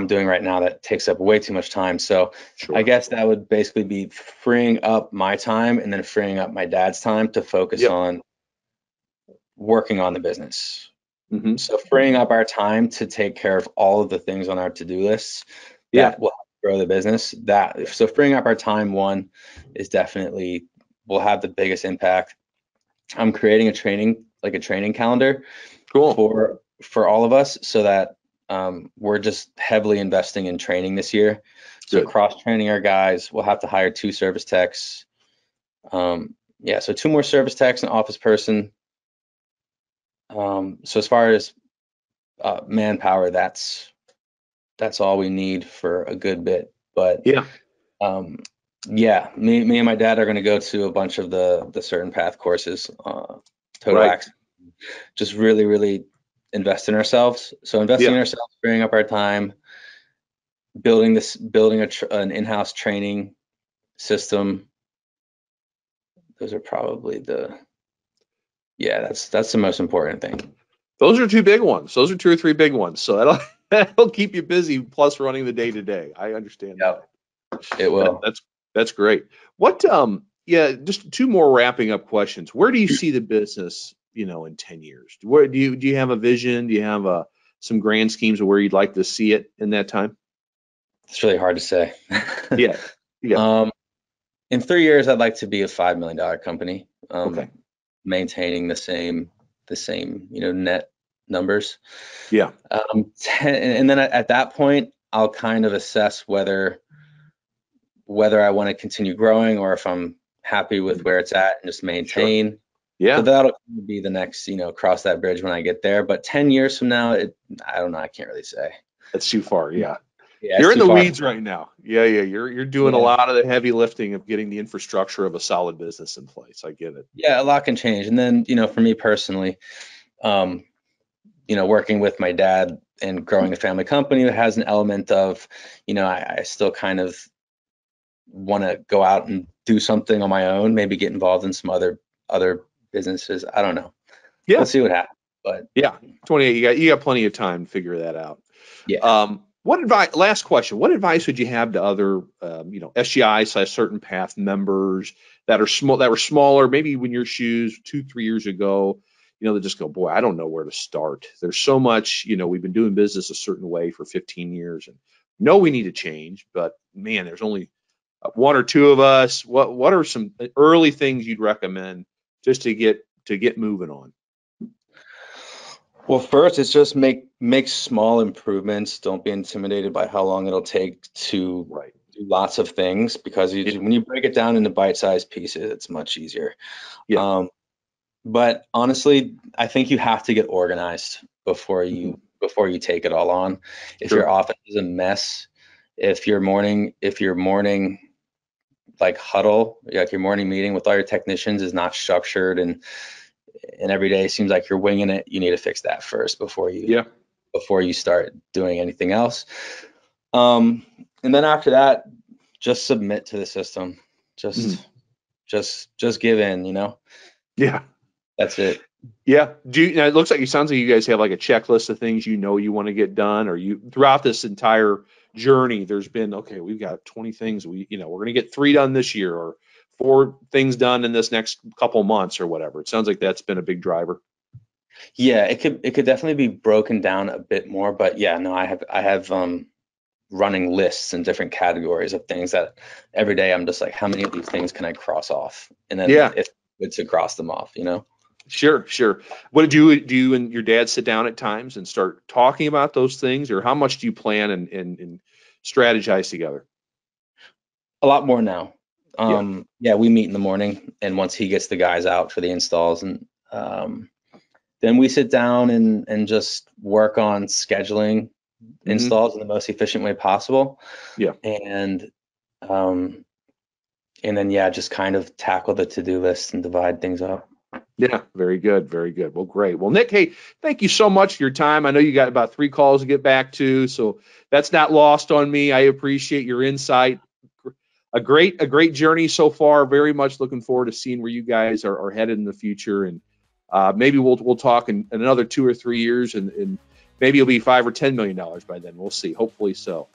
doing right now that takes up way too much time. So I Sure. guess that would basically be freeing up my time and then freeing up my dad's time to focus Yep. on working on the business. Hmm. So freeing up our time to take care of all of the things on our to-do lists Yeah. that will grow the business. So freeing up our time, one, is definitely will have the biggest impact. I'm creating a training calendar Cool. for all of us, so that we're just heavily investing in training this year. So Good. cross training our guys. We'll have to hire 2 service techs. Yeah, so 2 more service techs, an office person. So as far as manpower, that's all we need for a good bit. But Yeah. um, yeah, me and my dad are going to go to a bunch of the Certain Path courses, total Right. access. Just really, really invest in ourselves. So investing in ourselves, freeing up our time, building an in-house training system. Those are probably that's the most important thing. Those are two big ones. Those are two or three big ones. So that'll keep you busy, plus running the day to day. I understand that. It will. That's great. What just two more wrapping up questions. Where do you see the business, in 10 years? Where do you have a vision? Do you have some grand schemes of where you'd like to see it in that time? It's really hard to say. Yeah. In 3 years, I'd like to be a $5 million company. Okay. Maintaining the same, net numbers. Yeah. And then at that point, I'll kind of assess whether I want to continue growing or if I'm happy with where it's at and just maintain. Sure. Yeah. So that'll be the next, cross that bridge when I get there. But 10 years from now, I don't know. I can't really say. That's too far. Yeah. You're in the weeds right now. Yeah. You're doing a lot of the heavy lifting of getting the infrastructure of a solid business in place. I get it. Yeah, a lot can change. And then, for me personally, working with my dad and growing a family company has an element of, I still kind of want to go out and do something on my own, maybe get involved in some other businesses. I don't know. Yeah. We'll see what happens. But yeah, 28, you got plenty of time to figure that out. Yeah. Last question. What advice would you have to other, SGI/Certain Path members that were smaller, maybe when your shoes 2-3 years ago, they just go, boy, I don't know where to start. There's so much, we've been doing business a certain way for 15 years and know we need to change, but man, there's only one or two of us. What are some early things you'd recommend just to get moving on? Well, first, it's just make small improvements. Don't be intimidated by how long it'll take to do lots of things, because when you break it down into bite-sized pieces, it's much easier. Yeah. But honestly, I think you have to get organized before you take it all on. If your office is a mess, if your morning like huddle, like your morning meeting with all your technicians is not structured and every day seems like you're winging it, you need to fix that first before you start doing anything else. And then after that, just submit to the system. Just give in, Yeah. That's it. Yeah. It looks like it sounds like you guys have like a checklist of things you want to get done, or throughout this entire journey, there's been, okay, we've got 20 things we're going to get 3 done this year, or 4 things done in this next couple months, or whatever. It sounds like that's been a big driver. Yeah, it could definitely be broken down a bit more, but yeah, no, I have running lists in different categories of things that every day I'm just like, how many of these things can I cross off? And then if it's to cross them off, Sure. What do you and your dad sit down at times and start talking about those things, or how much do you plan and strategize together? A lot more now. We meet in the morning, and once he gets the guys out for the installs, and then we sit down and just work on scheduling installs in the most efficient way possible. Yeah. And then just kind of tackle the to-do list and divide things up. Yeah, very good, very good. Well, great. Well, Nick, hey, thank you so much for your time. I know you got about 3 calls to get back to, so that's not lost on me. I appreciate your insight. A great journey so far. Very much looking forward to seeing where you guys are headed in the future, and maybe we'll talk in another 2 or 3 years, and maybe it'll be $5 or $10 million by then. We'll see. Hopefully so.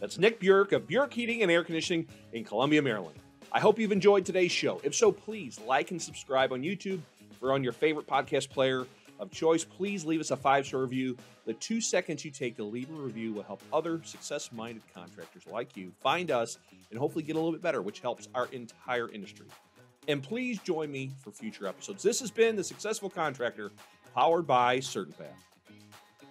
That's Nick Buric of Buric Heating and Air Conditioning in Columbia, Maryland. I hope you've enjoyed today's show. If so, please like and subscribe on YouTube. If we're on your favorite podcast player of choice, please leave us a 5-star review. The 2 seconds you take to leave a review will help other success-minded contractors like you find us and hopefully get a little bit better, which helps our entire industry. And please join me for future episodes. This has been The Successful Contractor, powered by Certain Path.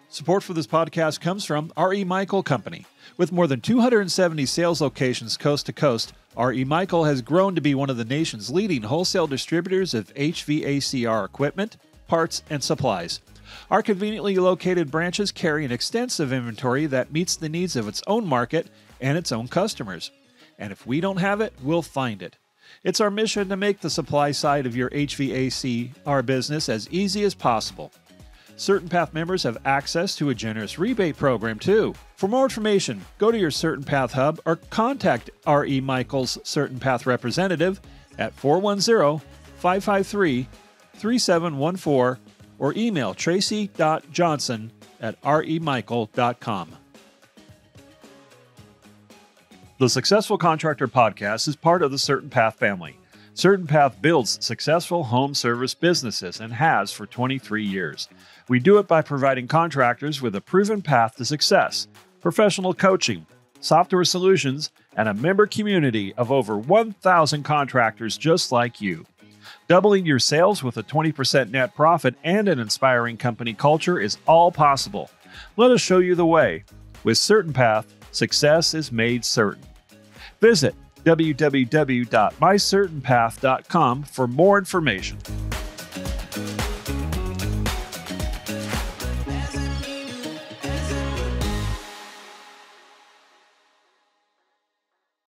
Support for this podcast comes from R.E. Michael Company. With more than 270 sales locations coast to coast, R.E. Michael has grown to be one of the nation's leading wholesale distributors of HVACR equipment, parts, and supplies. Our conveniently located branches carry an extensive inventory that meets the needs of its own market and its own customers. And if we don't have it, we'll find it. It's our mission to make the supply side of your HVACR business as easy as possible. Certain Path members have access to a generous rebate program too. For more information, go to your Certain Path hub or contact R.E. Michaels Certain Path representative at 410-553-3714 or email tracy.johnson at remichael.com. The Successful Contractor Podcast is part of the Certain Path family. Certain Path builds successful home service businesses and has for 23 years. We do it by providing contractors with a proven path to success, professional coaching, software solutions, and a member community of over 1,000 contractors just like you. Doubling your sales with a 20% net profit and an inspiring company culture is all possible. Let us show you the way. With Certain Path, success is made certain. Visit www.mycertainpath.com for more information.